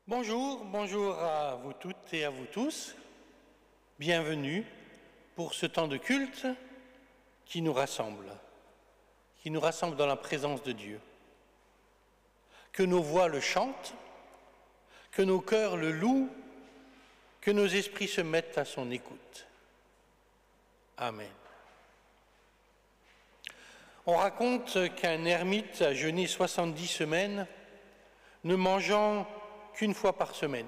Bonjour, bonjour à vous toutes et à vous tous. Bienvenue pour ce temps de culte qui nous rassemble dans la présence de Dieu. Que nos voix le chantent, que nos cœurs le louent, que nos esprits se mettent à son écoute. Amen. On raconte qu'un ermite a jeûné 70 semaines, ne mangeant qu'une fois par semaine.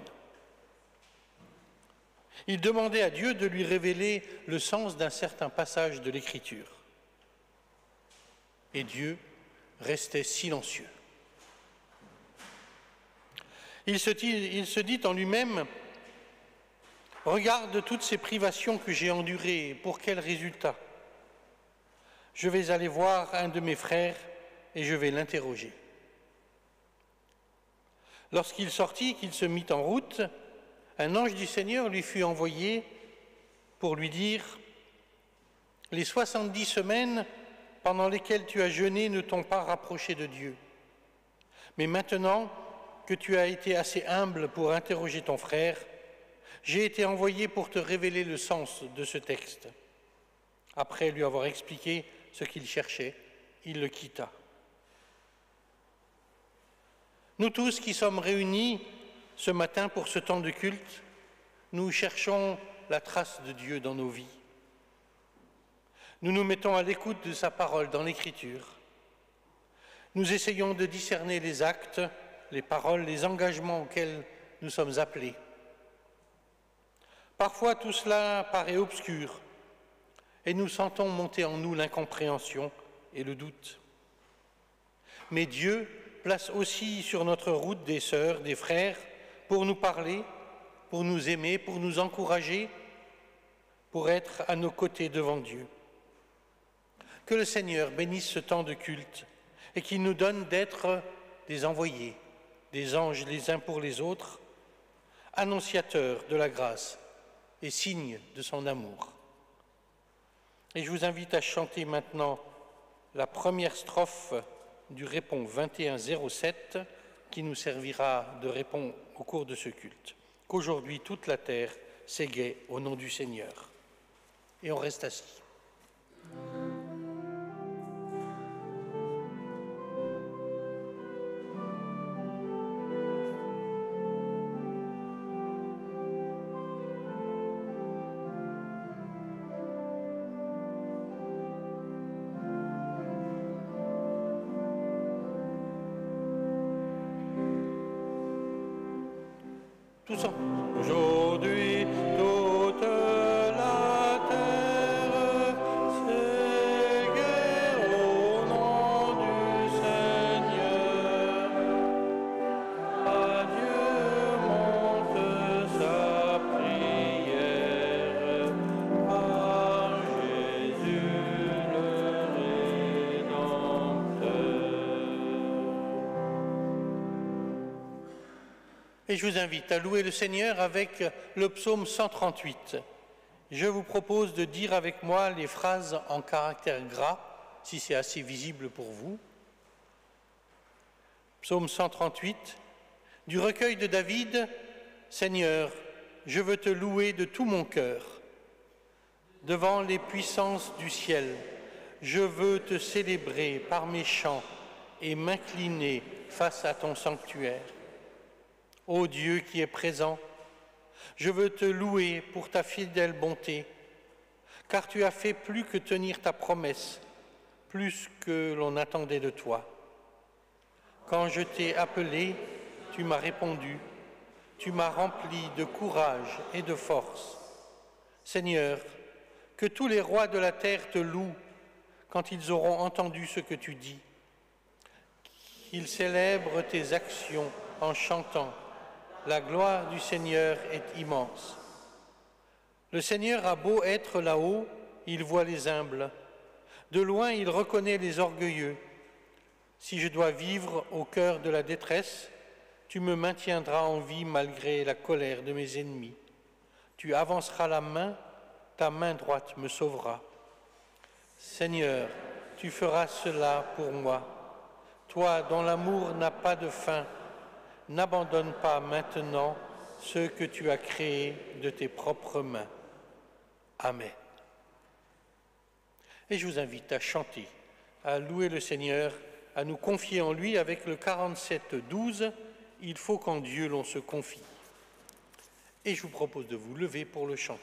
Il demandait à Dieu de lui révéler le sens d'un certain passage de l'Écriture. Et Dieu restait silencieux. Il se dit en lui-même, « Regarde toutes ces privations que j'ai endurées, pour quel résultat? Je vais aller voir un de mes frères et je vais l'interroger. » Lorsqu'il sortit, qu'il se mit en route, un ange du Seigneur lui fut envoyé pour lui dire « Les 70 semaines pendant lesquelles tu as jeûné ne t'ont pas rapproché de Dieu. Mais maintenant que tu as été assez humble pour interroger ton frère, j'ai été envoyé pour te révéler le sens de ce texte. » Après lui avoir expliqué ce qu'il cherchait, il le quitta. Nous tous qui sommes réunis ce matin pour ce temps de culte, nous cherchons la trace de Dieu dans nos vies. Nous nous mettons à l'écoute de sa parole dans l'Écriture. Nous essayons de discerner les actes, les paroles, les engagements auxquels nous sommes appelés. Parfois, tout cela paraît obscur et nous sentons monter en nous l'incompréhension et le doute. Mais Dieu place aussi sur notre route des sœurs, des frères, pour nous parler, pour nous aimer, pour nous encourager, pour être à nos côtés devant Dieu. Que le Seigneur bénisse ce temps de culte et qu'il nous donne d'être des envoyés, des anges les uns pour les autres, annonciateurs de la grâce et signes de son amour. Et je vous invite à chanter maintenant la première strophe du répond 2107 qui nous servira de répond au cours de ce culte. Qu'aujourd'hui toute la terre s'égaie au nom du Seigneur. Et on reste assis. Tous ensemble. Aujourd'hui, toute la terre s'égaie au nom du Seigneur. À Dieu monte sa prière, par Jésus le Rédempteur. Et je vous invite à louer le Seigneur avec le psaume 138. Je vous propose de dire avec moi les phrases en caractère gras si c'est assez visible pour vous. Psaume 138, du recueil de David, « Seigneur, je veux te louer de tout mon cœur. Devant les puissances du ciel, je veux te célébrer par mes chants et m'incliner face à ton sanctuaire. Ô Dieu qui est présent, je veux te louer pour ta fidèle bonté, car tu as fait plus que tenir ta promesse, plus que l'on attendait de toi. Quand je t'ai appelé, tu m'as répondu, tu m'as rempli de courage et de force. Seigneur, que tous les rois de la terre te louent quand ils auront entendu ce que tu dis. Qu'ils célèbrent tes actions en chantant. La gloire du Seigneur est immense. Le Seigneur a beau être là-haut, il voit les humbles. De loin, il reconnaît les orgueilleux. Si je dois vivre au cœur de la détresse, tu me maintiendras en vie malgré la colère de mes ennemis. Tu avanceras la main, ta main droite me sauvera. Seigneur, tu feras cela pour moi. Toi dont l'amour n'a pas de fin, n'abandonne pas maintenant ceux que tu as créés de tes propres mains. Amen. Et je vous invite à chanter, à louer le Seigneur, à nous confier en lui avec le 47-12, « Il faut qu'en Dieu l'on se confie ». Et je vous propose de vous lever pour le chanter.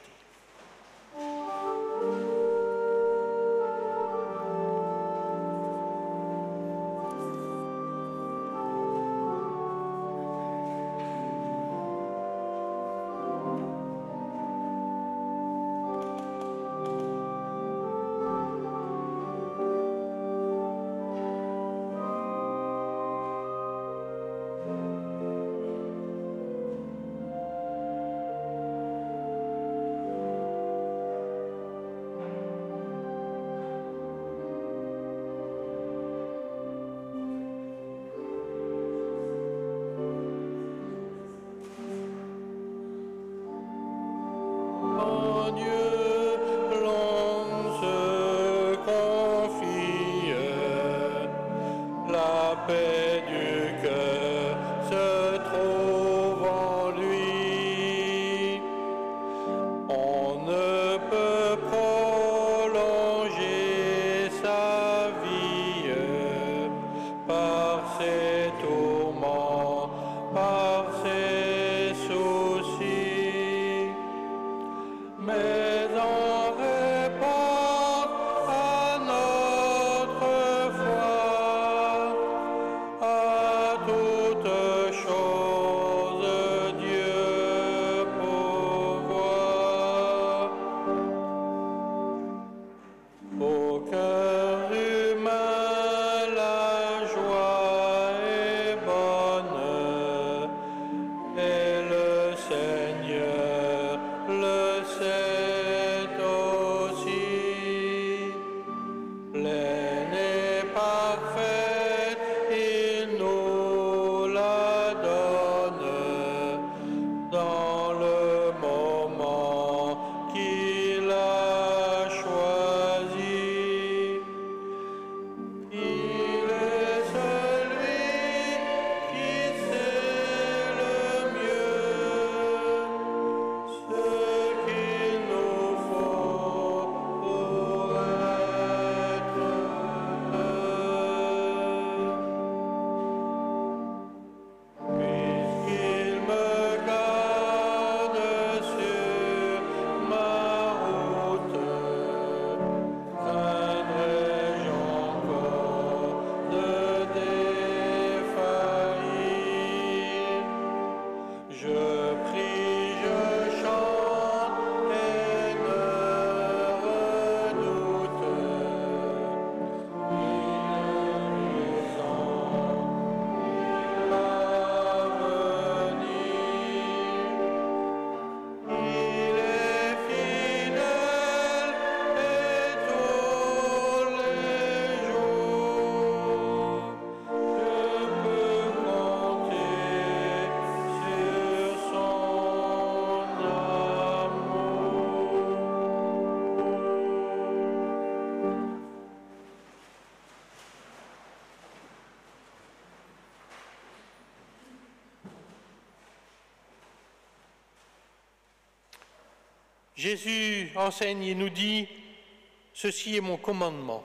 Jésus enseigne et nous dit « Ceci est mon commandement,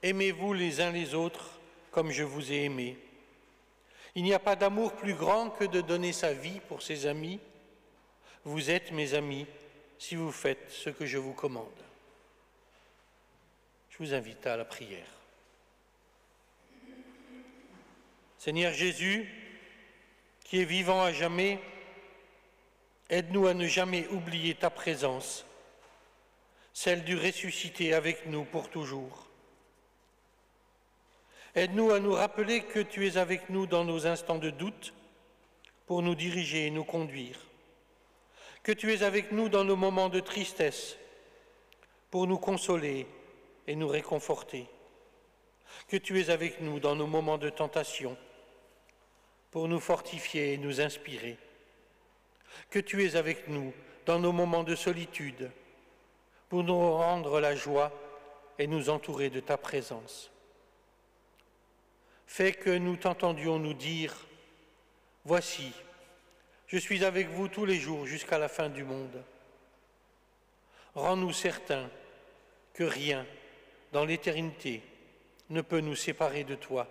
aimez-vous les uns les autres comme je vous ai aimés. Il n'y a pas d'amour plus grand que de donner sa vie pour ses amis. Vous êtes mes amis si vous faites ce que je vous commande. » Je vous invite à la prière. Seigneur Jésus, qui est vivant à jamais, aide-nous à ne jamais oublier ta présence, celle du ressuscité avec nous pour toujours. Aide-nous à nous rappeler que tu es avec nous dans nos instants de doute pour nous diriger et nous conduire, que tu es avec nous dans nos moments de tristesse pour nous consoler et nous réconforter, que tu es avec nous dans nos moments de tentation pour nous fortifier et nous inspirer, que tu es avec nous dans nos moments de solitude pour nous rendre la joie et nous entourer de ta présence. Fais que nous t'entendions nous dire « Voici, je suis avec vous tous les jours jusqu'à la fin du monde. » Rends-nous certains que rien dans l'éternité ne peut nous séparer de toi,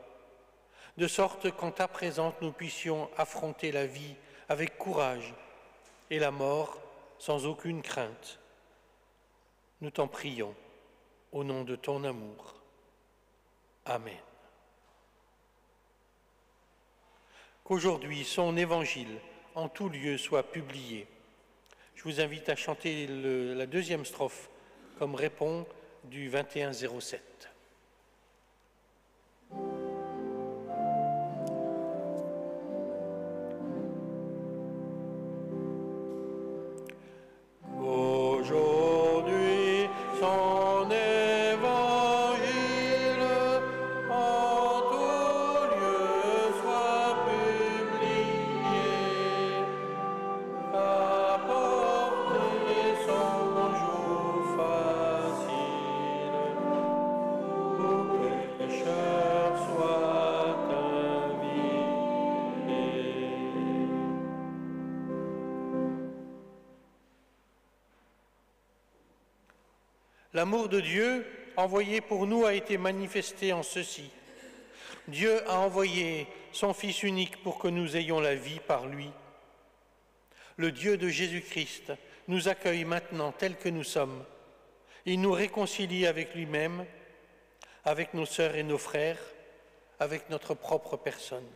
de sorte qu'en ta présence nous puissions affronter la vie avec courage et la mort sans aucune crainte. Nous t'en prions au nom de ton amour. Amen. Qu'aujourd'hui son évangile en tout lieu soit publié. Je vous invite à chanter la deuxième strophe comme répond du 21-07. Aujourd'hui, son évangile en tout lieu soit publié, qu'apporter son jour facile, où pécheurs soient invités. L'amour de Dieu envoyé pour nous a été manifesté en ceci. Dieu a envoyé son Fils unique pour que nous ayons la vie par lui. Le Dieu de Jésus-Christ nous accueille maintenant tels que nous sommes. Il nous réconcilie avec lui-même, avec nos sœurs et nos frères, avec notre propre personne.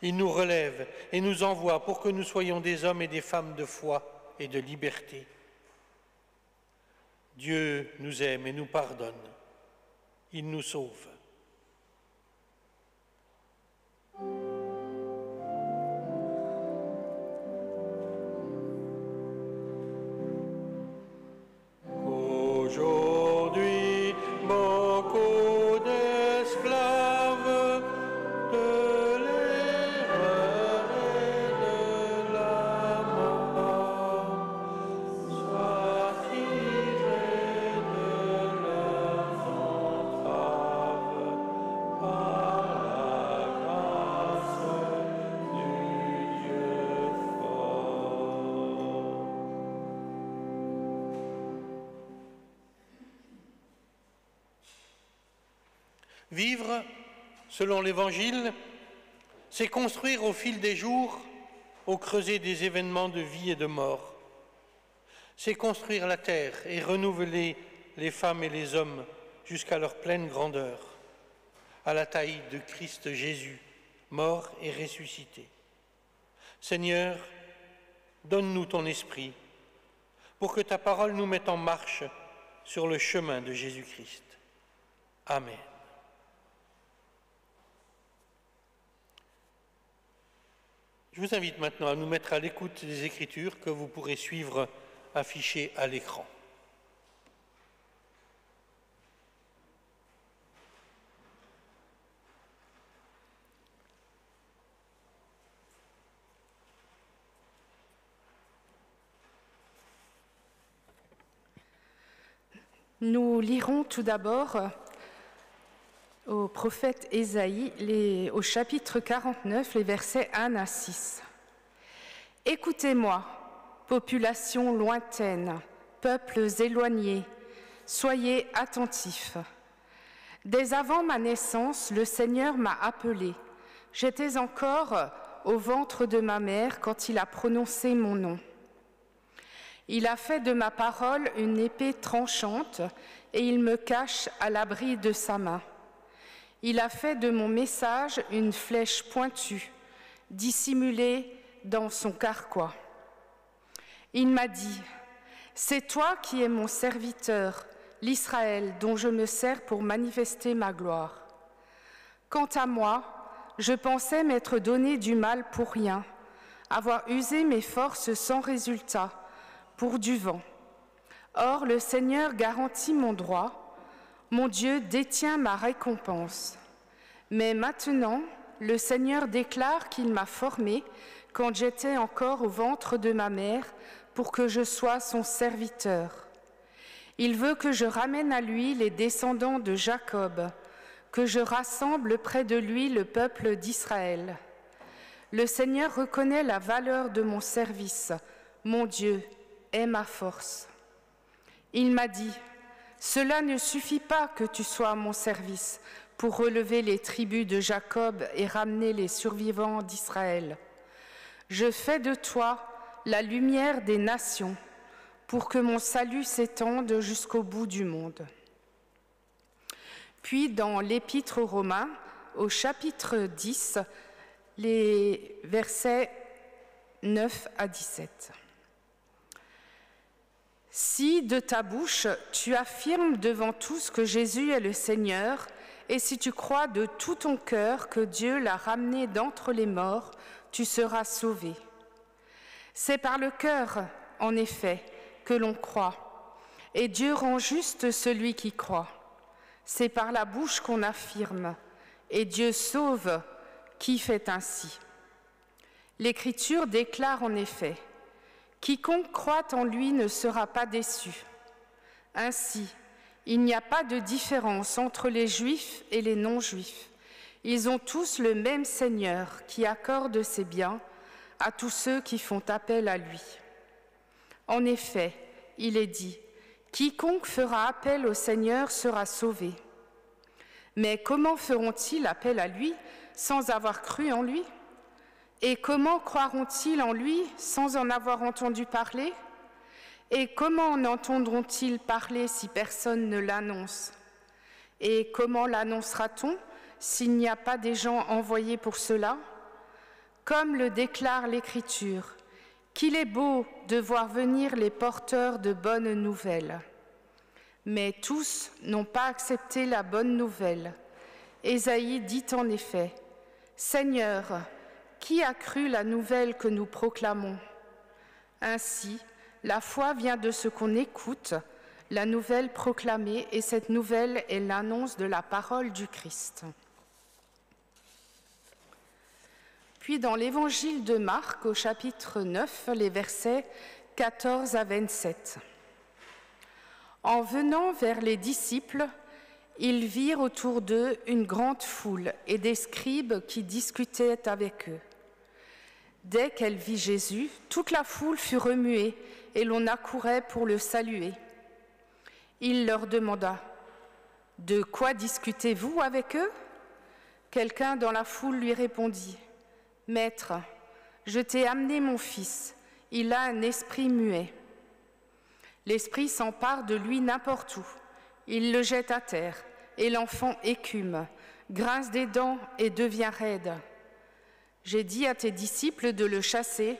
Il nous relève et nous envoie pour que nous soyons des hommes et des femmes de foi et de liberté. Dieu nous aime et nous pardonne. Il nous sauve. Aujourd'hui, beaucoup d'esclaves de l'erreur et de la mort soient tirés de leurs entraves par la grâce du Dieu fort. Vivre selon l'Évangile, c'est construire au fil des jours, au creuset des événements de vie et de mort. C'est construire la terre et renouveler les femmes et les hommes jusqu'à leur pleine grandeur, à la taille de Christ Jésus, mort et ressuscité. Seigneur, donne-nous ton esprit pour que ta parole nous mette en marche sur le chemin de Jésus-Christ. Amen. Je vous invite maintenant à nous mettre à l'écoute des Écritures que vous pourrez suivre affichées à l'écran. Nous lirons tout d'abord au prophète Ésaïe, au chapitre 49, les versets 1 à 6. « Écoutez-moi, populations lointaines, peuples éloignés, soyez attentifs. Dès avant ma naissance, le Seigneur m'a appelé. J'étais encore au ventre de ma mère quand il a prononcé mon nom. Il a fait de ma parole une épée tranchante et il me cache à l'abri de sa main. Il a fait de mon message une flèche pointue, dissimulée dans son carquois. Il m'a dit, « C'est toi qui es mon serviteur, l'Israël dont je me sers pour manifester ma gloire. » Quant à moi, je pensais m'être donné du mal pour rien, avoir usé mes forces sans résultat, pour du vent. Or, le Seigneur garantit mon droit, mon Dieu détient ma récompense. Mais maintenant, le Seigneur déclare qu'il m'a formé quand j'étais encore au ventre de ma mère pour que je sois son serviteur. Il veut que je ramène à lui les descendants de Jacob, que je rassemble près de lui le peuple d'Israël. Le Seigneur reconnaît la valeur de mon service, mon Dieu est ma force. Il m'a dit, « Cela ne suffit pas que tu sois à mon service pour relever les tribus de Jacob et ramener les survivants d'Israël. Je fais de toi la lumière des nations pour que mon salut s'étende jusqu'au bout du monde. » Puis dans l'Épître aux Romains, au chapitre 10, les versets 9 à 17. Si de ta bouche tu affirmes devant tous que Jésus est le Seigneur, et si tu crois de tout ton cœur que Dieu l'a ramené d'entre les morts, tu seras sauvé. C'est par le cœur, en effet, que l'on croit, et Dieu rend juste celui qui croit. C'est par la bouche qu'on affirme, et Dieu sauve qui fait ainsi. L'Écriture déclare en effet, « Quiconque croit en lui ne sera pas déçu. » Ainsi, il n'y a pas de différence entre les Juifs et les non-Juifs. Ils ont tous le même Seigneur qui accorde ses biens à tous ceux qui font appel à lui. En effet, il est dit, « Quiconque fera appel au Seigneur sera sauvé. » Mais comment feront-ils appel à lui sans avoir cru en lui ? Et comment croiront-ils en lui sans en avoir entendu parler ? Et comment en entendront-ils parler si personne ne l'annonce ? Et comment l'annoncera-t-on s'il n'y a pas des gens envoyés pour cela ? Comme le déclare l'Écriture, qu'il est beau de voir venir les porteurs de bonnes nouvelles. Mais tous n'ont pas accepté la bonne nouvelle. Ésaïe dit en effet, « Seigneur, qui a cru la nouvelle que nous proclamons ? » Ainsi, la foi vient de ce qu'on écoute, la nouvelle proclamée, et cette nouvelle est l'annonce de la parole du Christ. Puis dans l'Évangile de Marc, au chapitre 9, les versets 14 à 27. En venant vers les disciples, ils virent autour d'eux une grande foule et des scribes qui discutaient avec eux. Dès qu'elle vit Jésus, toute la foule fut remuée et l'on accourait pour le saluer. Il leur demanda, « De quoi discutez-vous avec eux ?» Quelqu'un dans la foule lui répondit, « Maître, je t'ai amené mon fils, il a un esprit muet. L'esprit s'empare de lui n'importe où, il le jette à terre et l'enfant écume, grince des dents et devient raide. J'ai dit à tes disciples de le chasser,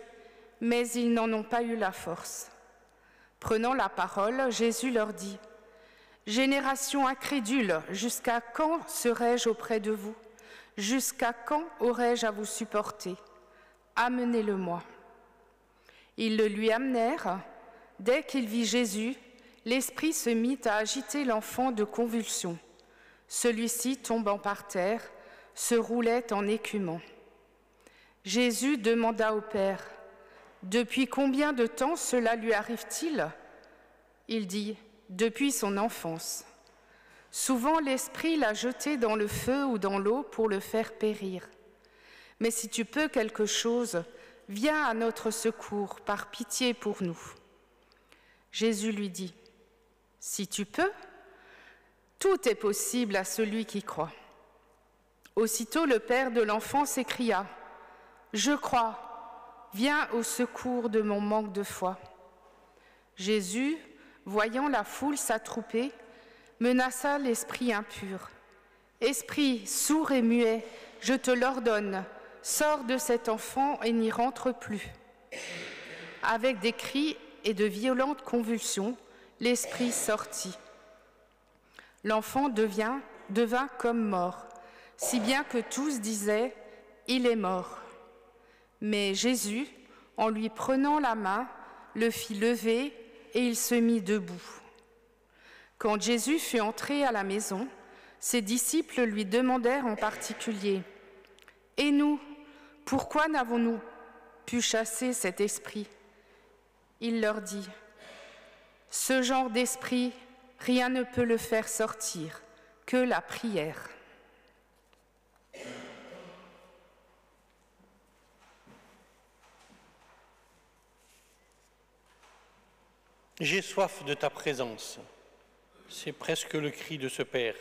mais ils n'en ont pas eu la force. » Prenant la parole, Jésus leur dit, « Génération incrédule, jusqu'à quand serai-je auprès de vous ? Jusqu'à quand aurai-je à vous supporter ? Amenez-le-moi. » Ils le lui amenèrent. Dès qu'il vit Jésus, l'esprit se mit à agiter l'enfant de convulsions. Celui-ci, tombant par terre, se roulait en écumant. Jésus demanda au Père, « Depuis combien de temps cela lui arrive-t-il » Il dit, « Depuis son enfance. Souvent l'esprit l'a jeté dans le feu ou dans l'eau pour le faire périr. Mais si tu peux quelque chose, viens à notre secours, par pitié pour nous. » Jésus lui dit, « Si tu peux, tout est possible à celui qui croit. » Aussitôt le père de l'enfant s'écria, « Je crois, viens au secours de mon manque de foi. » Jésus, voyant la foule s'attrouper, menaça l'esprit impur. « Esprit sourd et muet, je te l'ordonne, sors de cet enfant et n'y rentre plus. » Avec des cris et de violentes convulsions, l'esprit sortit. L'enfant devint comme mort, si bien que tous disaient « Il est mort ». Mais Jésus, en lui prenant la main, le fit lever et il se mit debout. Quand Jésus fut entré à la maison, ses disciples lui demandèrent en particulier « Et nous, pourquoi n'avons-nous pu chasser cet esprit ?» Il leur dit « Ce genre d'esprit, rien ne peut le faire sortir que la prière. » J'ai soif de ta présence. C'est presque le cri de ce Père.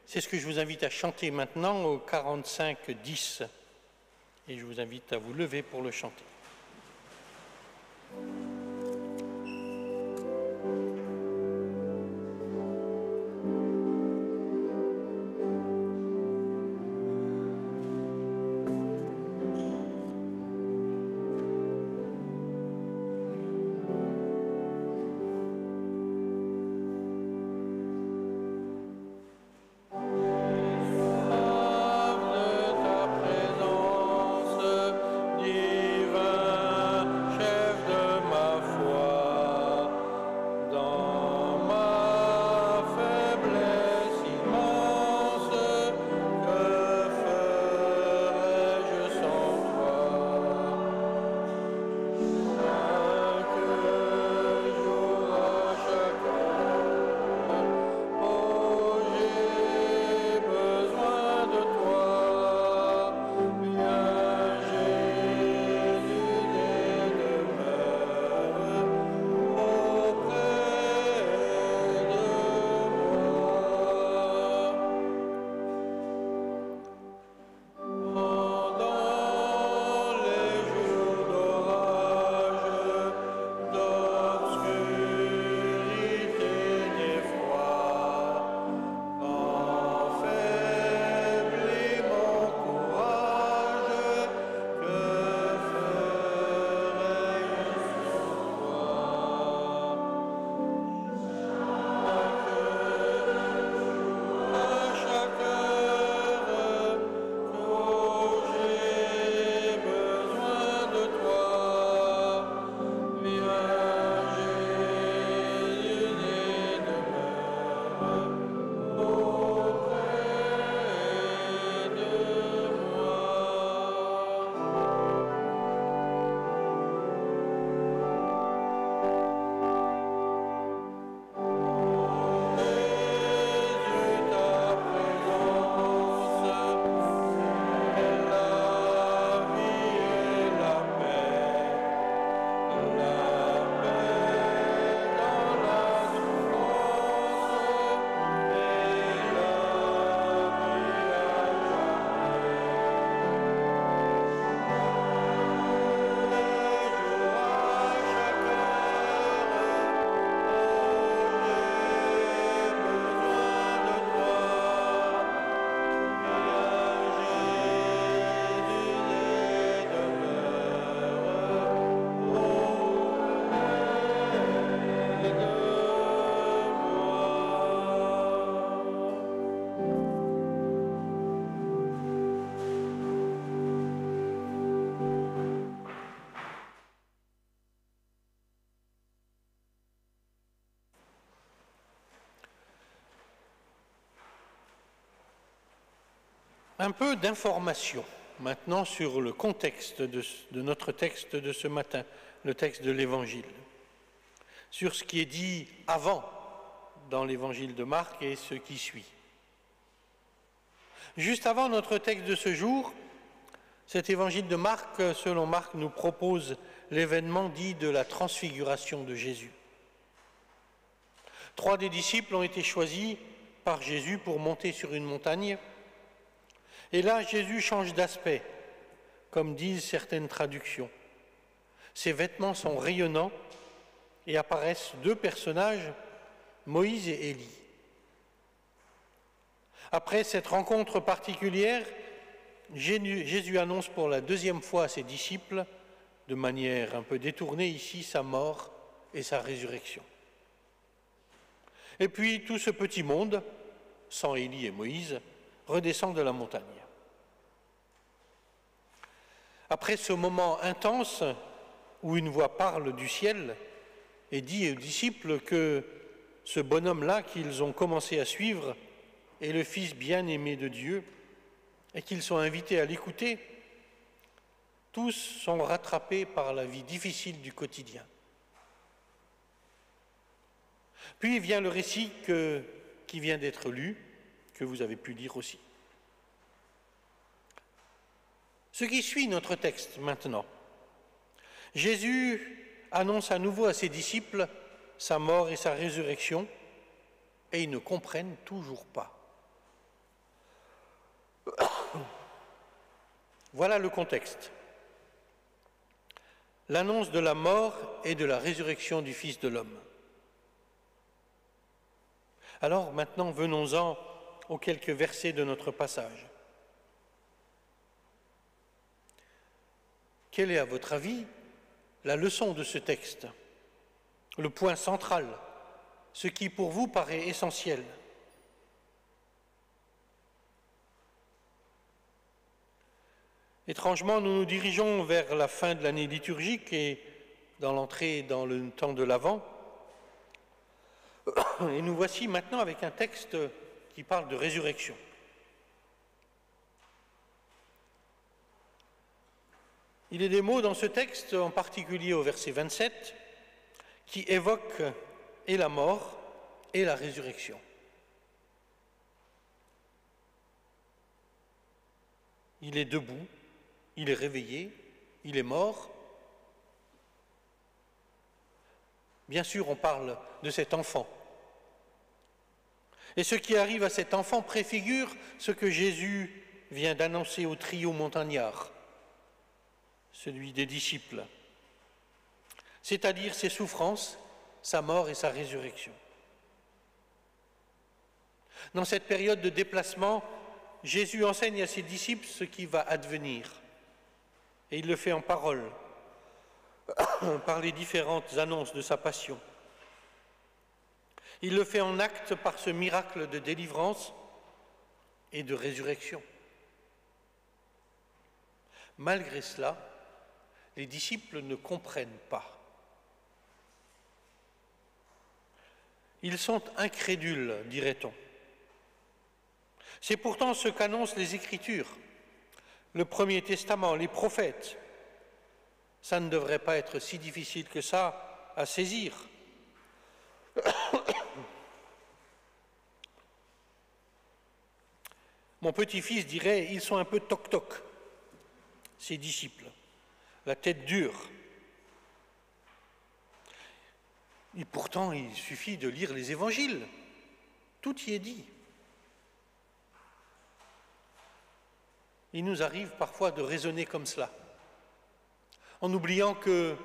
C'est ce que je vous invite à chanter maintenant au 45-10. Et je vous invite à vous lever pour le chanter. Un peu d'informations maintenant sur le contexte de notre texte de ce matin, le texte de l'Évangile, sur ce qui est dit avant dans l'Évangile de Marc et ce qui suit. Juste avant notre texte de ce jour, Cet évangile de Marc, selon Marc, nous propose l'événement dit de la transfiguration de Jésus. 3 des disciples ont été choisis par Jésus pour monter sur une montagne. Et là, Jésus change d'aspect, comme disent certaines traductions. Ses vêtements sont rayonnants et apparaissent 2 personnages, Moïse et Élie. Après cette rencontre particulière, Jésus annonce pour la 2e fois à ses disciples, de manière un peu détournée ici, sa mort et sa résurrection. Et puis tout ce petit monde, sans Élie et Moïse, redescend de la montagne. Après ce moment intense où une voix parle du ciel et dit aux disciples que ce bonhomme-là qu'ils ont commencé à suivre est le Fils bien-aimé de Dieu et qu'ils sont invités à l'écouter, tous sont rattrapés par la vie difficile du quotidien. Puis vient le récit qui vient d'être lu, que vous avez pu lire aussi. Ce qui suit notre texte maintenant. Jésus annonce à nouveau à ses disciples sa mort et sa résurrection, et ils ne comprennent toujours pas. Voilà le contexte. L'annonce de la mort et de la résurrection du Fils de l'homme. Alors maintenant, venons-en aux quelques versets de notre passage. Quelle est, à votre avis, la leçon de ce texte? Le point central, ce qui pour vous paraît essentiel? Étrangement, nous nous dirigeons vers la fin de l'année liturgique et dans l'entrée dans le temps de l'Avent. Et nous voici maintenant avec un texte qui parle de résurrection. Il y a des mots dans ce texte, en particulier au verset 27, qui évoquent et la mort et la résurrection. Il est debout, il est réveillé, il est mort. Bien sûr, on parle de cet enfant. Et ce qui arrive à cet enfant préfigure ce que Jésus vient d'annoncer au trio montagnard, celui des disciples, c'est-à-dire ses souffrances, sa mort et sa résurrection. Dans cette période de déplacement, Jésus enseigne à ses disciples ce qui va advenir. Et il le fait en parole, par les différentes annonces de sa passion. Il le fait en acte par ce miracle de délivrance et de résurrection. Malgré cela, les disciples ne comprennent pas. Ils sont incrédules, dirait-on. C'est pourtant ce qu'annoncent les Écritures, le Premier Testament, les prophètes. Ça ne devrait pas être si difficile que ça à saisir. Mon petit-fils dirait, ils sont un peu toc-toc, ces disciples, la tête dure. Et pourtant, il suffit de lire les évangiles, tout y est dit. Il nous arrive parfois de raisonner comme cela, en oubliant que,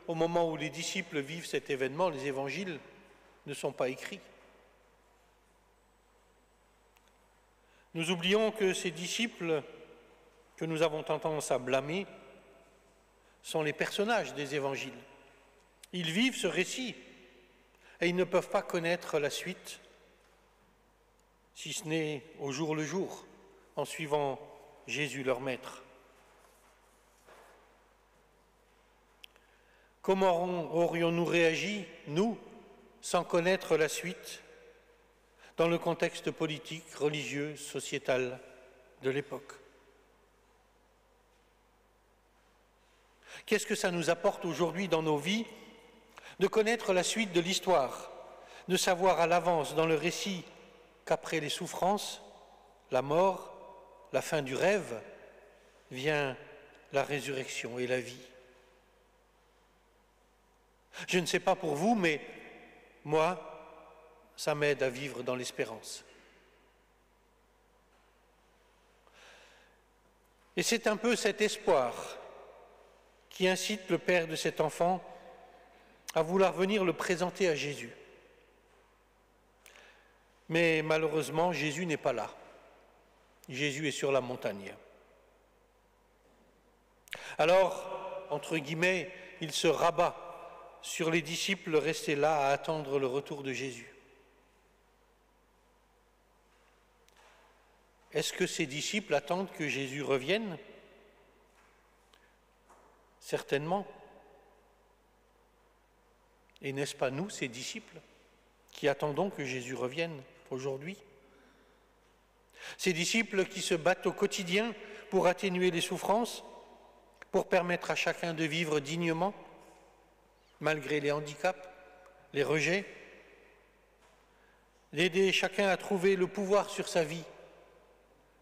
au moment où les disciples vivent cet événement, les évangiles ne sont pas écrits. Nous oublions que ces disciples que nous avons tendance à blâmer sont les personnages des évangiles. Ils vivent ce récit et ils ne peuvent pas connaître la suite, si ce n'est au jour le jour, en suivant Jésus leur maître. Comment aurions-nous réagi, nous, sans connaître la suite, dans le contexte politique, religieux, sociétal de l'époque? Qu'est-ce que ça nous apporte aujourd'hui dans nos vies de connaître la suite de l'histoire, de savoir à l'avance dans le récit qu'après les souffrances, la mort, la fin du rêve, vient la résurrection et la vie. Je ne sais pas pour vous, mais moi, ça m'aide à vivre dans l'espérance. Et c'est un peu cet espoir qui incite le père de cet enfant à vouloir venir le présenter à Jésus. Mais malheureusement, Jésus n'est pas là. Jésus est sur la montagne. Alors, entre guillemets, il se rabat sur les disciples restés là à attendre le retour de Jésus. Est-ce que ces disciples attendent que Jésus revienne? Certainement. Et n'est-ce pas nous, ces disciples, qui attendons que Jésus revienne aujourd'hui? Ces disciples qui se battent au quotidien pour atténuer les souffrances, pour permettre à chacun de vivre dignement, malgré les handicaps, les rejets, d'aider chacun à trouver le pouvoir sur sa vie,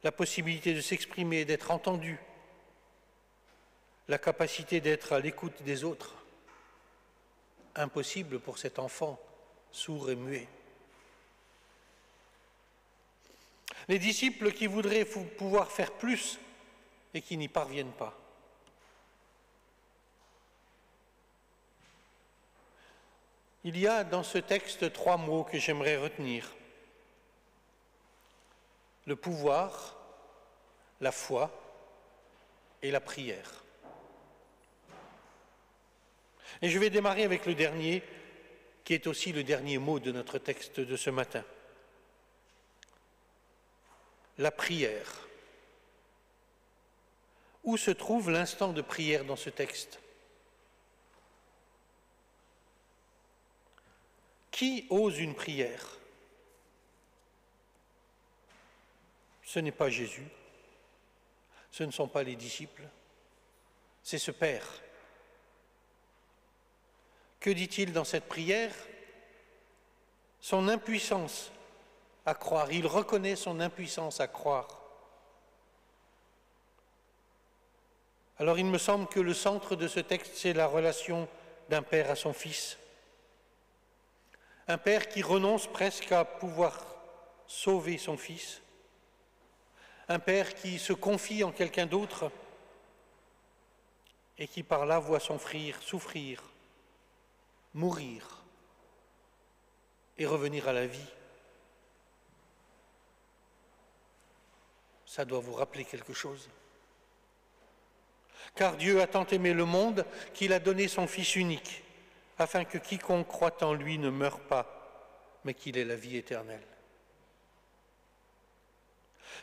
la possibilité de s'exprimer, d'être entendu, la capacité d'être à l'écoute des autres. Impossible pour cet enfant sourd et muet. Les disciples qui voudraient pouvoir faire plus et qui n'y parviennent pas. Il y a dans ce texte 3 mots que j'aimerais retenir. Le pouvoir, la foi et la prière. Et je vais démarrer avec le dernier, qui est aussi le dernier mot de notre texte de ce matin. La prière. Où se trouve l'instant de prière dans ce texte? Qui ose une prière? Ce n'est pas Jésus, ce ne sont pas les disciples, c'est ce Père. Que dit-il dans cette prière? Son impuissance à croire. Il reconnaît son impuissance à croire. Alors il me semble que le centre de ce texte, c'est la relation d'un père à son fils. Un père qui renonce presque à pouvoir sauver son fils. Un père qui se confie en quelqu'un d'autre et qui par là voit son frère souffrir, mourir et revenir à la vie. Ça doit vous rappeler quelque chose. Car Dieu a tant aimé le monde qu'il a donné son Fils unique, afin que quiconque croit en lui ne meure pas, mais qu'il ait la vie éternelle.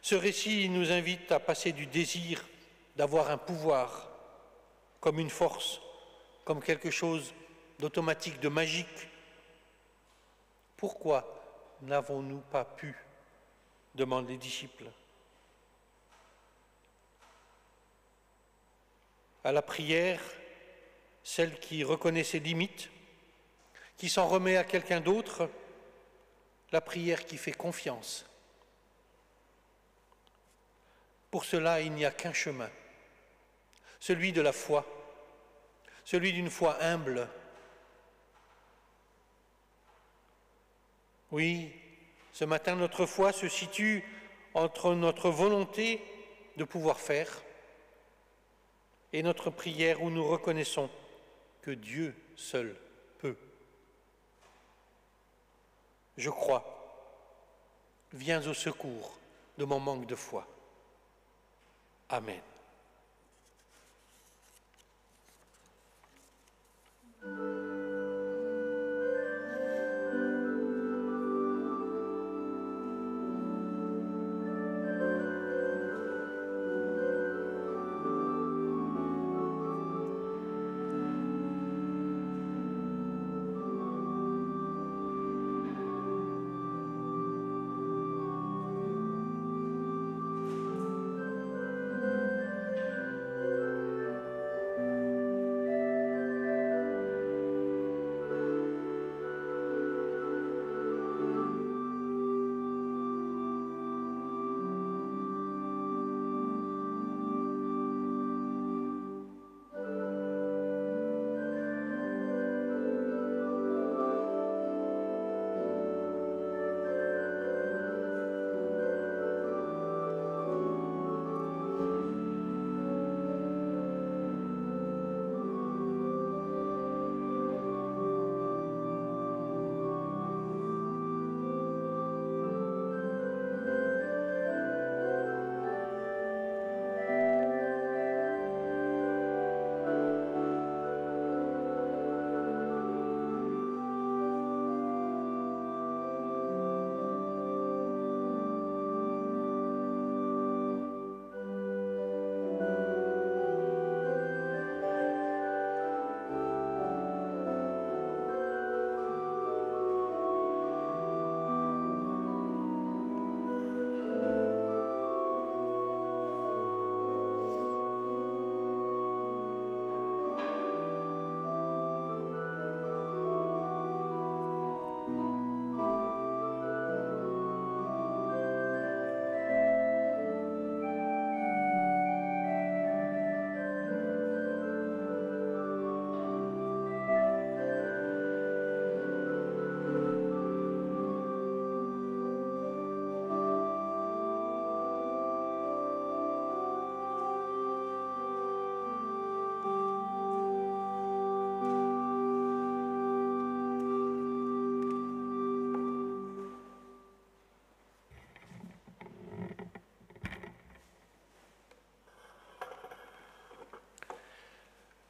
Ce récit nous invite à passer du désir d'avoir un pouvoir comme une force, comme quelque chose d'automatique, de magique. Pourquoi n'avons-nous pas pu? Demandent les disciples. À la prière, celle qui reconnaît ses limites, qui s'en remet à quelqu'un d'autre, la prière qui fait confiance. Pour cela, il n'y a qu'un chemin, celui de la foi, celui d'une foi humble. Oui, ce matin, notre foi se situe entre notre volonté de pouvoir faire et notre prière où nous reconnaissons que Dieu seul peut. Je crois, viens au secours de mon manque de foi. Amen.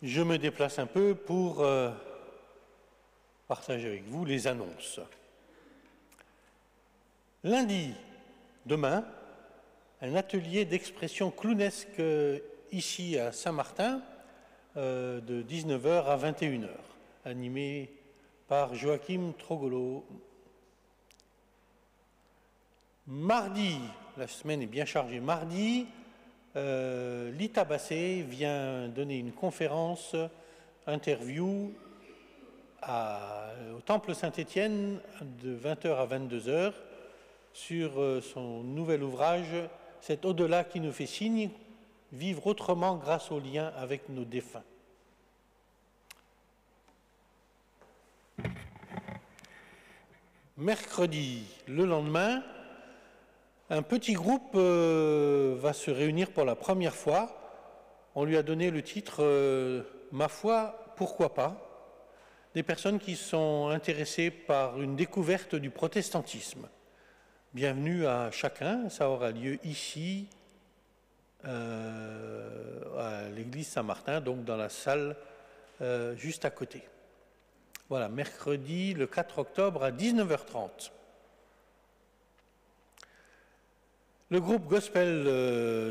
je me déplace un peu pour partager avec vous les annonces. Lundi, demain, un atelier d'expression clownesque ici à Saint-Martin de 19h à 21h, animé par Joachim Trogolo. Mardi, la semaine est bien chargée, mardi, Lita Bassé vient donner une conférence, interview au Temple Saint-Étienne de 20h à 22h sur son nouvel ouvrage « Cet au-delà qui nous fait signe, vivre autrement grâce au lien avec nos défunts ». Mercredi, le lendemain, un petit groupe va se réunir pour la première fois. On lui a donné le titre « Ma foi, pourquoi pas ?» Des personnes qui sont intéressées par une découverte du protestantisme. Bienvenue à chacun, ça aura lieu ici, à l'église Saint-Martin, donc dans la salle juste à côté. Voilà, mercredi le 4 octobre à 19h30. Le groupe Gospel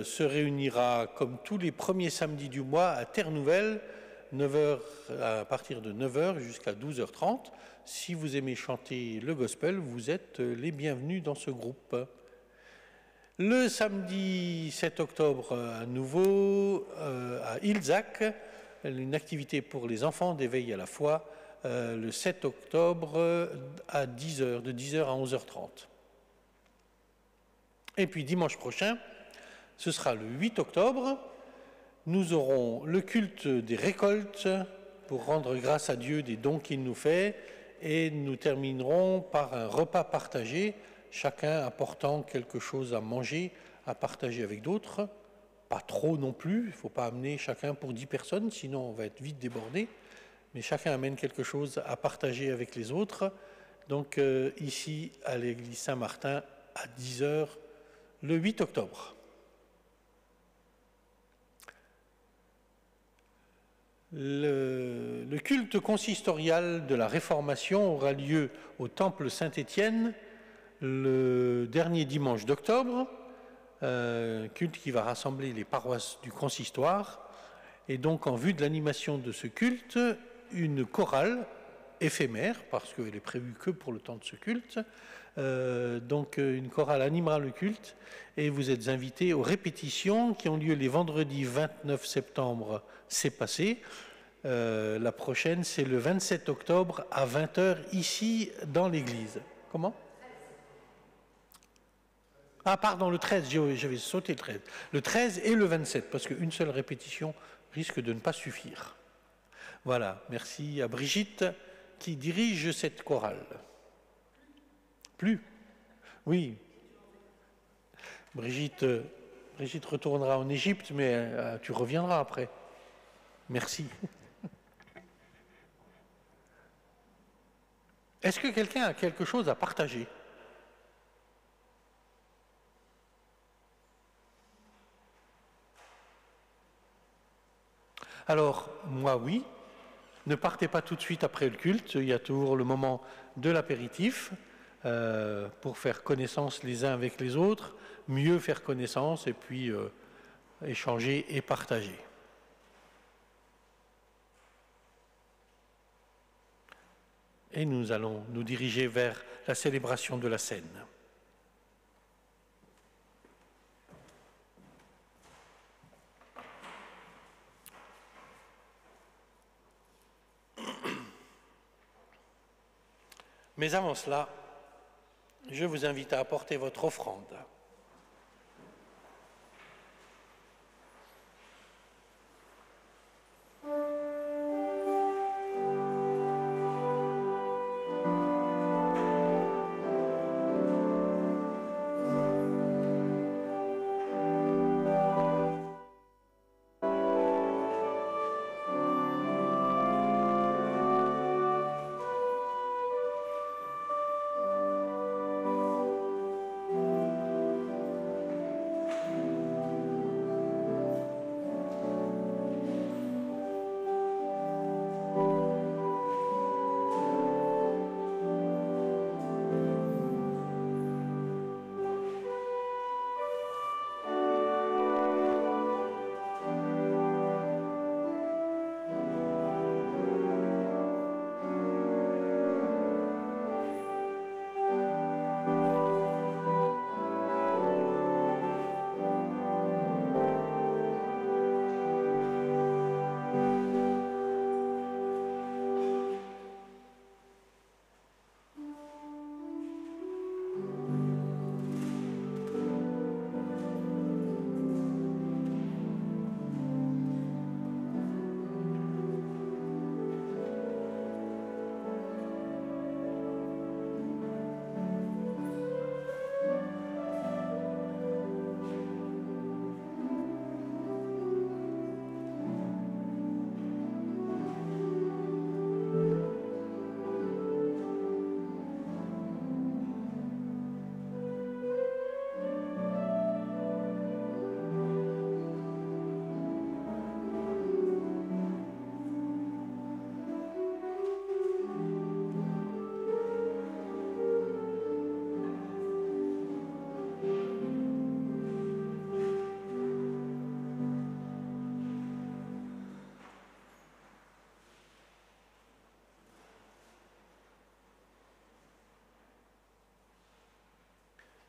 se réunira comme tous les premiers samedis du mois à Terre-Nouvelle, à partir de 9h jusqu'à 12h30. Si vous aimez chanter le Gospel, vous êtes les bienvenus dans ce groupe. Le samedi 7 octobre, à nouveau, à Ilzac, une activité pour les enfants d'éveil à la foi, le 7 octobre à 10h, de 10h à 11h30. Et puis dimanche prochain, ce sera le 8 octobre, nous aurons le culte des récoltes pour rendre grâce à Dieu des dons qu'il nous fait et nous terminerons par un repas partagé, chacun apportant quelque chose à manger, à partager avec d'autres. Pas trop non plus, il ne faut pas amener chacun pour 10 personnes, sinon on va être vite débordé. Mais chacun amène quelque chose à partager avec les autres. Donc ici, à l'église Saint-Martin, à 10h, le 8 octobre. Le culte consistorial de la Réformation aura lieu au Temple Saint-Étienne le dernier dimanche d'octobre, culte qui va rassembler les paroisses du consistoire. Et donc, en vue de l'animation de ce culte, une chorale éphémère, parce qu'elle est prévue que pour le temps de ce culte, donc une chorale animera le culte et vous êtes invités aux répétitions qui ont lieu les vendredis 29 septembre, c'est passé. La prochaine, c'est le 27 octobre à 20h ici dans l'église. Comment ? Ah pardon, le 13, j'avais sauté le 13. Le 13 et le 27, parce qu'une seule répétition risque de ne pas suffire. Voilà, merci à Brigitte qui dirige cette chorale. Plus ? Oui. Brigitte retournera en Égypte, mais tu reviendras après. Merci. Est-ce que quelqu'un a quelque chose à partager ? Alors, moi, oui. Ne partez pas tout de suite après le culte. Il y a toujours le moment de l'apéritif pour faire connaissance les uns avec les autres, mieux faire connaissance et puis échanger et partager. Et nous allons nous diriger vers la célébration de la scène. Mais avant cela, je vous invite à apporter votre offrande.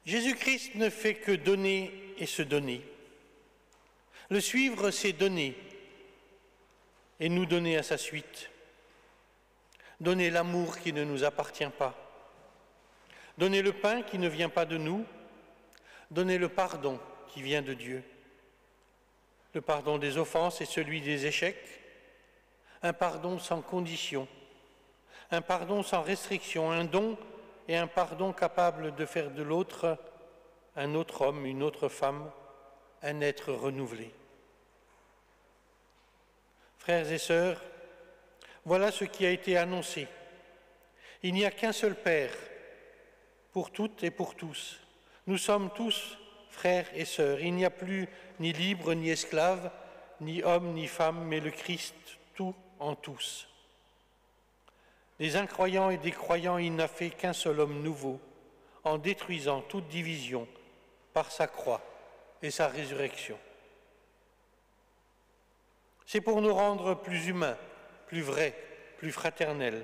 Jésus-Christ ne fait que donner et se donner. Le suivre, c'est donner et nous donner à sa suite. Donner l'amour qui ne nous appartient pas. Donner le pain qui ne vient pas de nous. Donner le pardon qui vient de Dieu. Le pardon des offenses et celui des échecs. Un pardon sans condition. Un pardon sans restriction. Un don et un pardon capable de faire de l'autre un autre homme, une autre femme, un être renouvelé. Frères et sœurs, voilà ce qui a été annoncé. Il n'y a qu'un seul Père, pour toutes et pour tous. Nous sommes tous frères et sœurs. Il n'y a plus ni libre ni esclave, ni homme ni femme, mais le Christ, tout en tous. Des incroyants et des croyants, il n'a fait qu'un seul homme nouveau, en détruisant toute division par sa croix et sa résurrection. C'est pour nous rendre plus humains, plus vrais, plus fraternels.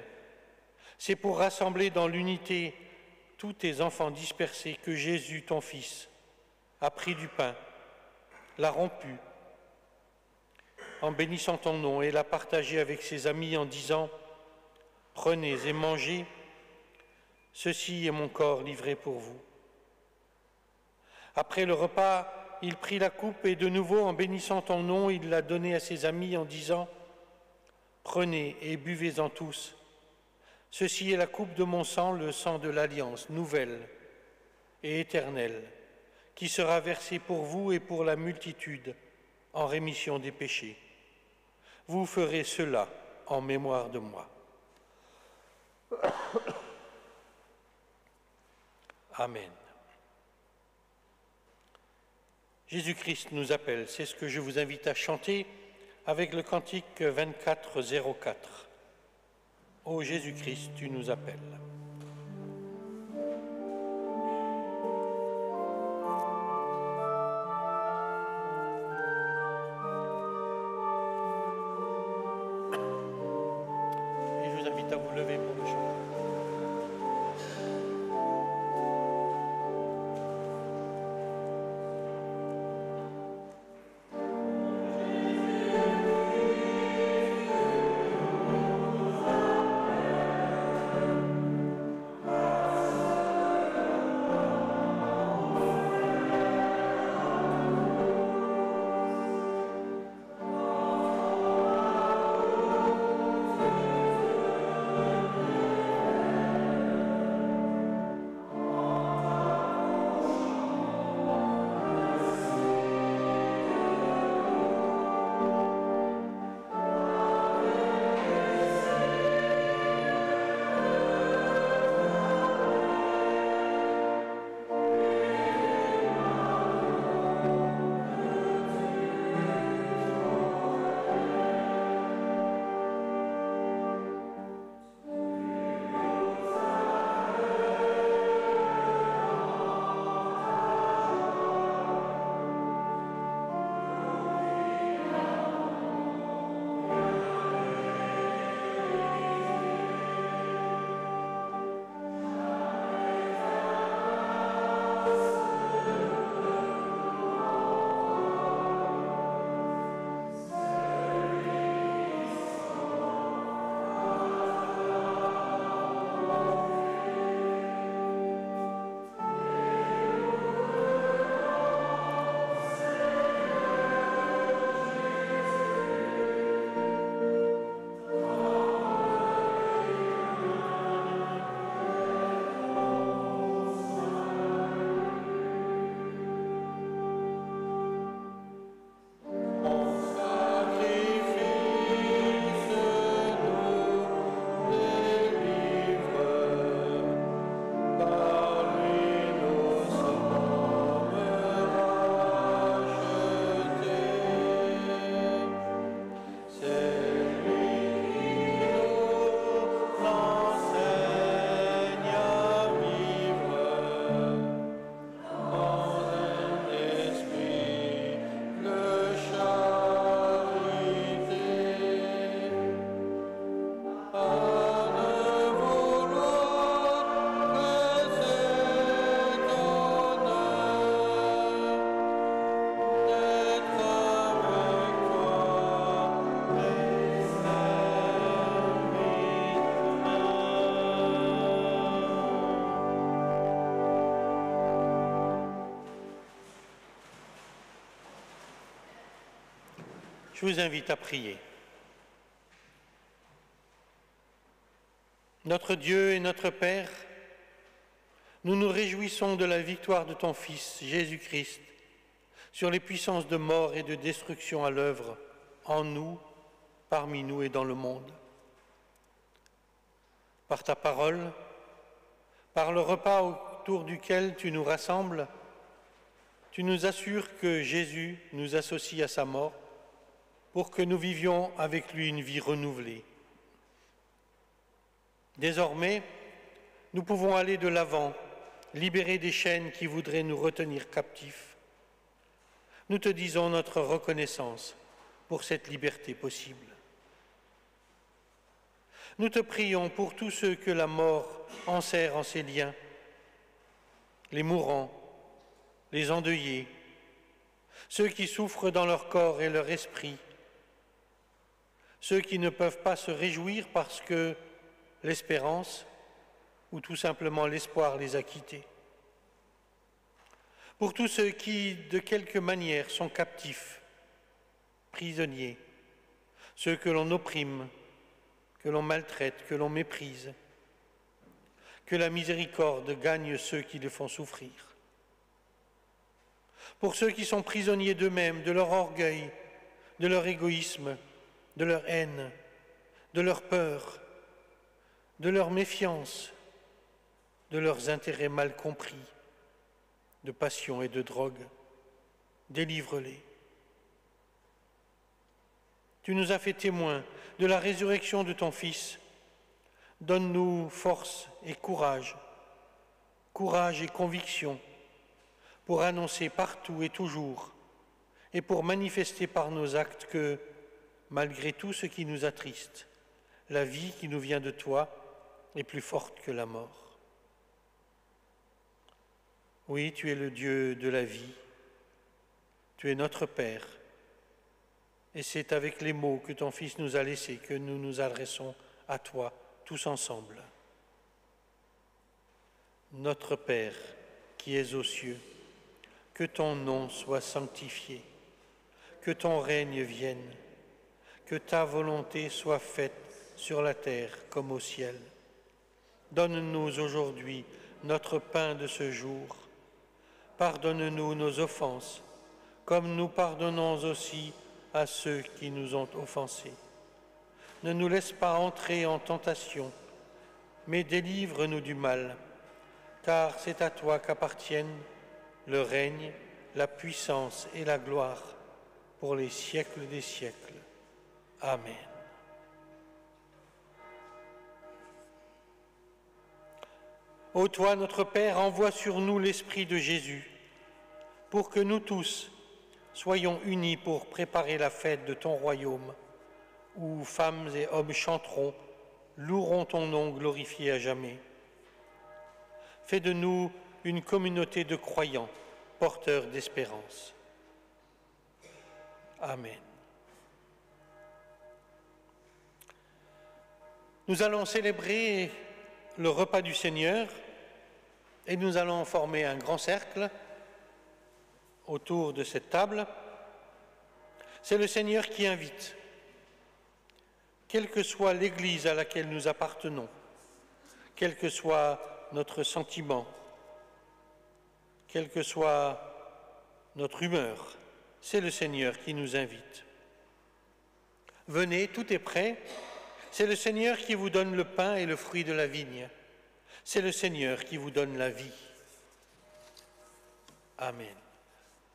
C'est pour rassembler dans l'unité tous tes enfants dispersés que Jésus, ton Fils, a pris du pain, l'a rompu, en bénissant ton nom, et l'a partagé avec ses amis en disant « Prenez et mangez, ceci est mon corps livré pour vous. » Après le repas, il prit la coupe et de nouveau, en bénissant ton nom, il l'a donnée à ses amis en disant « Prenez et buvez-en tous. Ceci est la coupe de mon sang, le sang de l'Alliance, nouvelle et éternelle, qui sera versée pour vous et pour la multitude en rémission des péchés. Vous ferez cela en mémoire de moi. » Amen. Jésus-Christ nous appelle, c'est ce que je vous invite à chanter avec le cantique 2404. Ô Jésus-Christ, tu nous appelles. Et je vous invite à vous lever pour le chanter. Je vous invite à prier. Notre Dieu et notre Père, nous nous réjouissons de la victoire de ton Fils, Jésus-Christ, sur les puissances de mort et de destruction à l'œuvre en nous, parmi nous et dans le monde. Par ta parole, par le repas autour duquel tu nous rassembles, tu nous assures que Jésus nous associe à sa mort pour que nous vivions avec lui une vie renouvelée. Désormais, nous pouvons aller de l'avant, libérer des chaînes qui voudraient nous retenir captifs. Nous te disons notre reconnaissance pour cette liberté possible. Nous te prions pour tous ceux que la mort enserre en ses liens, les mourants, les endeuillés, ceux qui souffrent dans leur corps et leur esprit, ceux qui ne peuvent pas se réjouir parce que l'espérance ou tout simplement l'espoir les a quittés. Pour tous ceux qui, de quelque manière, sont captifs, prisonniers, ceux que l'on opprime, que l'on maltraite, que l'on méprise, que la miséricorde gagne ceux qui les font souffrir. Pour ceux qui sont prisonniers d'eux-mêmes, de leur orgueil, de leur égoïsme, de leur haine, de leur peur, de leur méfiance, de leurs intérêts mal compris, de passion et de drogue, délivre-les. Tu nous as fait témoins de la résurrection de ton Fils. Donne-nous force et courage et conviction pour annoncer partout et toujours et pour manifester par nos actes que, malgré tout ce qui nous attriste, la vie qui nous vient de toi est plus forte que la mort. Oui, tu es le Dieu de la vie, tu es notre Père, et c'est avec les mots que ton Fils nous a laissés que nous nous adressons à toi tous ensemble. Notre Père qui es aux cieux, que ton nom soit sanctifié, que ton règne vienne, que ta volonté soit faite sur la terre comme au ciel. Donne-nous aujourd'hui notre pain de ce jour. Pardonne-nous nos offenses, comme nous pardonnons aussi à ceux qui nous ont offensés. Ne nous laisse pas entrer en tentation, mais délivre-nous du mal, car c'est à toi qu'appartiennent le règne, la puissance et la gloire pour les siècles des siècles. Amen. Ô toi, notre Père, envoie sur nous l'Esprit de Jésus, pour que nous tous soyons unis pour préparer la fête de ton royaume, où femmes et hommes chanteront, loueront ton nom glorifié à jamais. Fais de nous une communauté de croyants, porteurs d'espérance. Amen. Nous allons célébrer le repas du Seigneur et nous allons former un grand cercle autour de cette table. C'est le Seigneur qui invite, quelle que soit l'Église à laquelle nous appartenons, quel que soit notre sentiment, quelle que soit notre humeur, c'est le Seigneur qui nous invite. Venez, tout est prêt. C'est le Seigneur qui vous donne le pain et le fruit de la vigne. C'est le Seigneur qui vous donne la vie. Amen.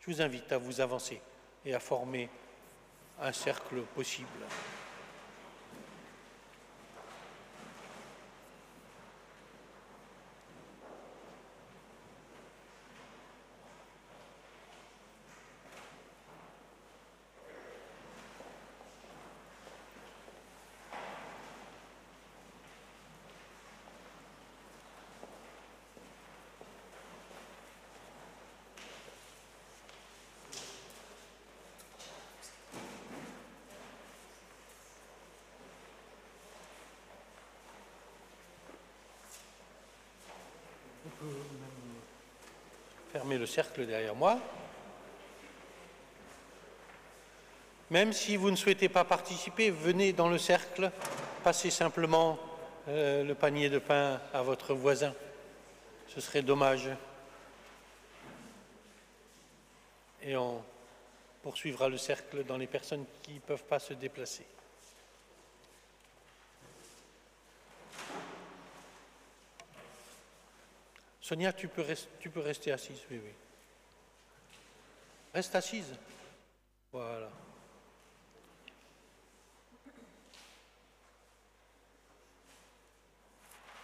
Je vous invite à vous avancer et à former un cercle possible. Fermez le cercle derrière moi. Même si vous ne souhaitez pas participer, venez dans le cercle, passez simplement le panier de pain à votre voisin. Ce serait dommage. Et on poursuivra le cercle dans les personnes qui ne peuvent pas se déplacer. Sonia, tu peux rester assise, oui. Reste assise. Voilà.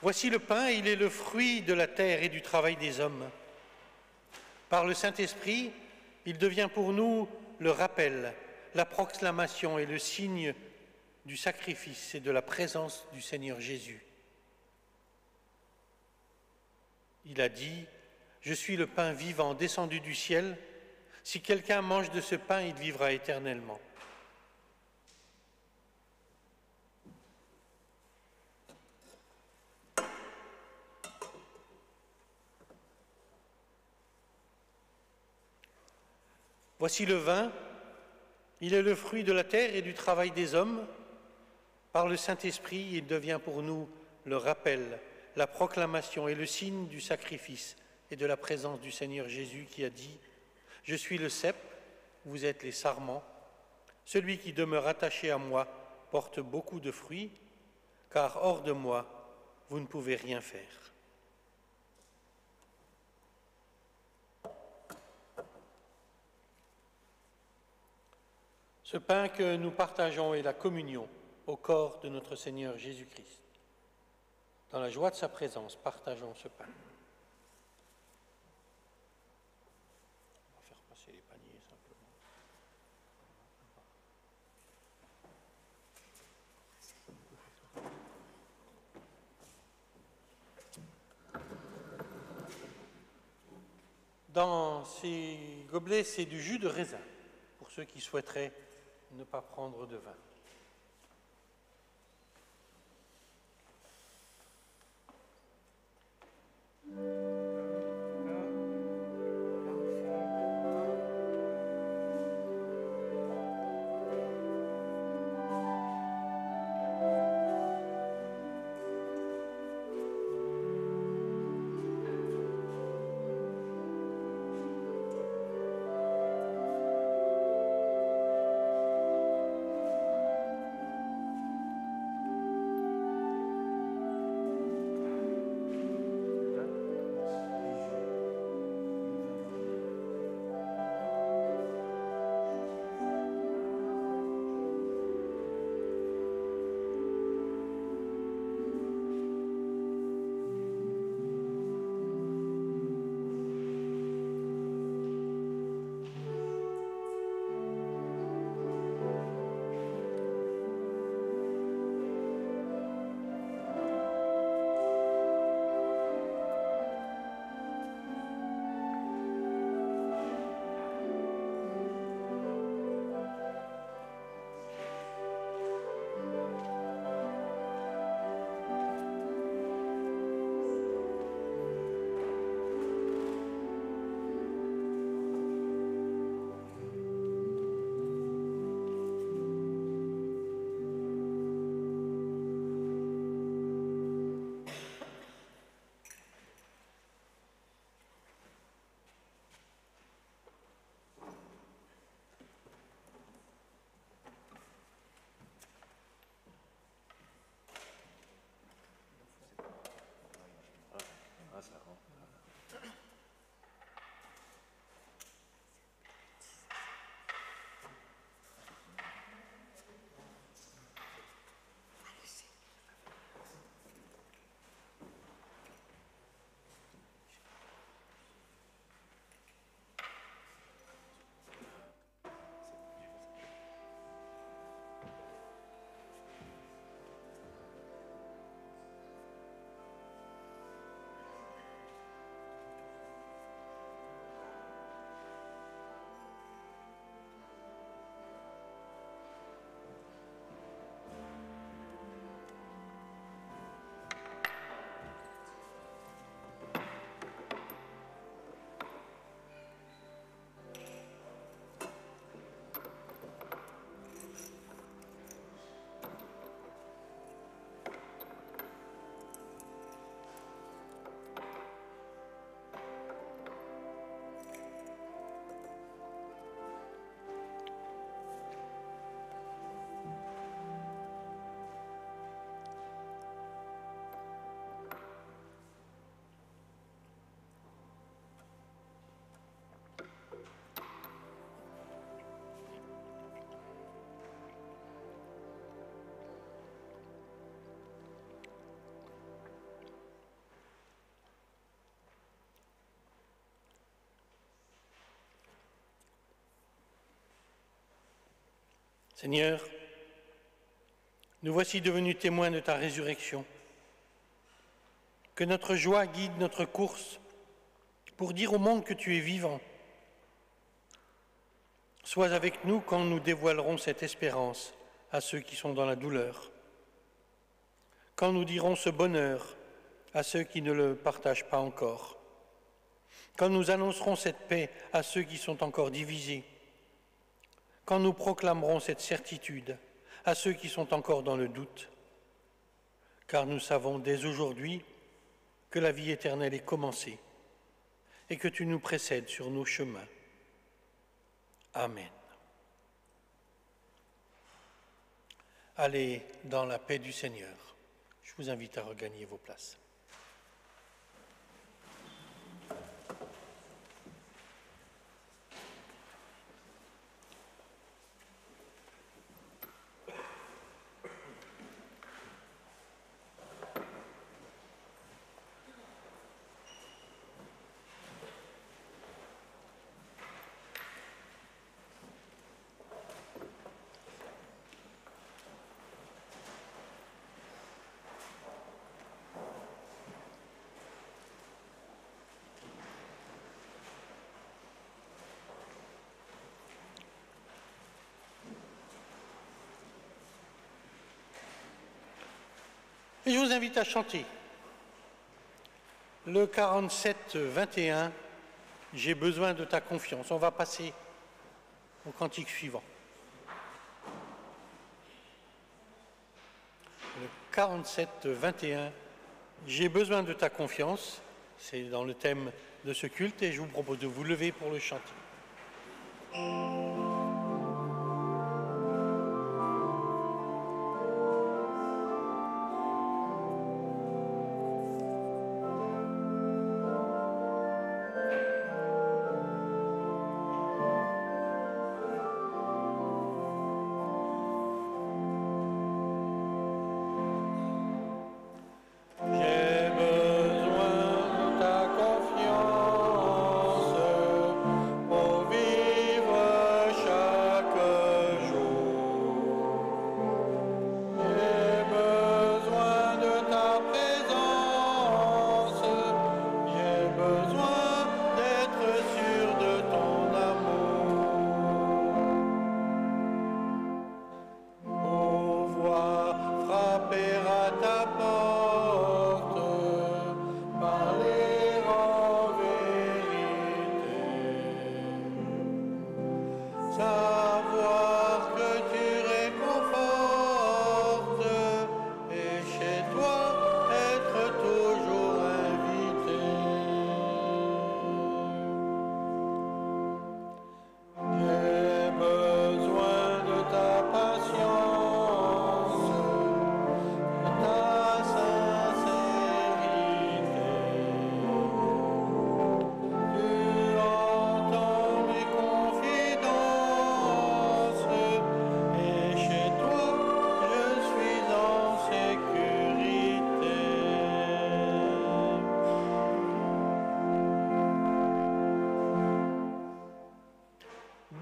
Voici le pain, il est le fruit de la terre et du travail des hommes. Par le Saint-Esprit, il devient pour nous le rappel, la proclamation et le signe du sacrifice et de la présence du Seigneur Jésus. Il a dit, « Je suis le pain vivant descendu du ciel. Si quelqu'un mange de ce pain, il vivra éternellement. » Voici le vin, il est le fruit de la terre et du travail des hommes. Par le Saint-Esprit, il devient pour nous le rappel, la proclamation et le signe du sacrifice et de la présence du Seigneur Jésus qui a dit « Je suis le cep, vous êtes les sarments. Celui qui demeure attaché à moi porte beaucoup de fruits, car hors de moi, vous ne pouvez rien faire. » Ce pain que nous partageons est la communion au corps de notre Seigneur Jésus-Christ. Dans la joie de sa présence, partageons ce pain. On va faire passer les paniers simplement. Dans ces gobelets, c'est du jus de raisin, pour ceux qui souhaiteraient ne pas prendre de vin. Seigneur, nous voici devenus témoins de ta résurrection. Que notre joie guide notre course pour dire au monde que tu es vivant. Sois avec nous quand nous dévoilerons cette espérance à ceux qui sont dans la douleur, quand nous dirons ce bonheur à ceux qui ne le partagent pas encore, quand nous annoncerons cette paix à ceux qui sont encore divisés, quand nous proclamerons cette certitude à ceux qui sont encore dans le doute, car nous savons dès aujourd'hui que la vie éternelle est commencée et que tu nous précèdes sur nos chemins. Amen. Allez dans la paix du Seigneur. Je vous invite à regagner vos places. Et je vous invite à chanter le 47-21, j'ai besoin de ta confiance. On va passer au cantique suivant. Le 47-21, j'ai besoin de ta confiance, c'est dans le thème de ce culte et je vous propose de vous lever pour le chanter.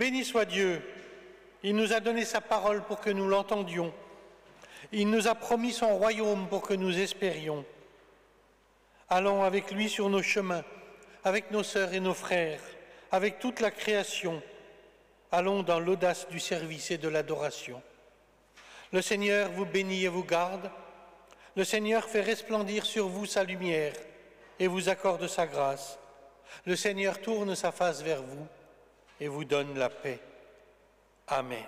Béni soit Dieu, il nous a donné sa parole pour que nous l'entendions. Il nous a promis son royaume pour que nous espérions. Allons avec lui sur nos chemins, avec nos sœurs et nos frères, avec toute la création. Allons dans l'audace du service et de l'adoration. Le Seigneur vous bénit et vous garde. Le Seigneur fait resplendir sur vous sa lumière et vous accorde sa grâce. Le Seigneur tourne sa face vers vous et vous donne la paix. Amen.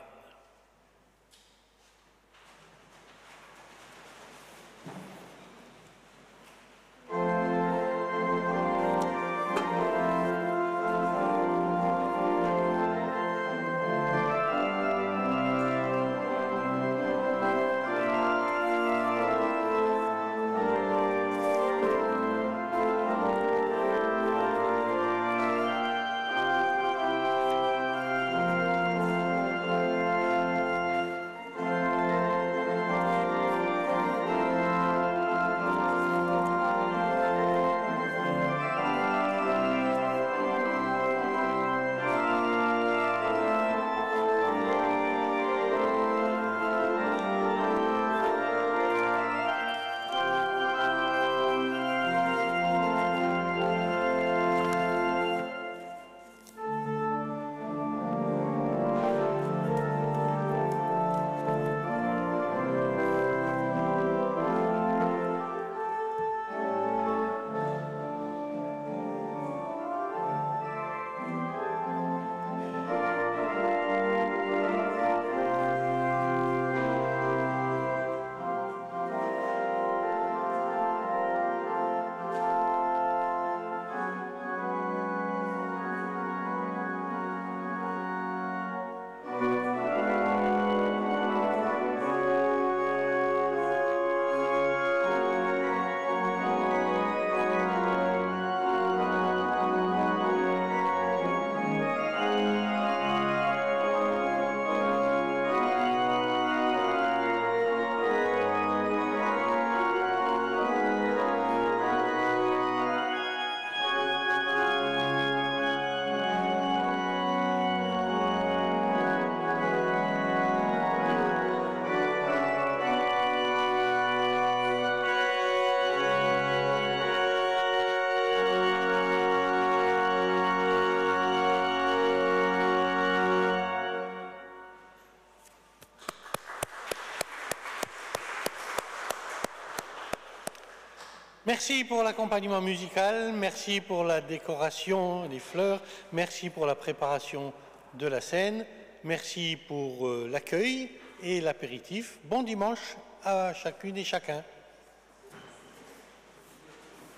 Merci pour l'accompagnement musical, merci pour la décoration des fleurs, merci pour la préparation de la scène, merci pour l'accueil et l'apéritif. Bon dimanche à chacune et chacun.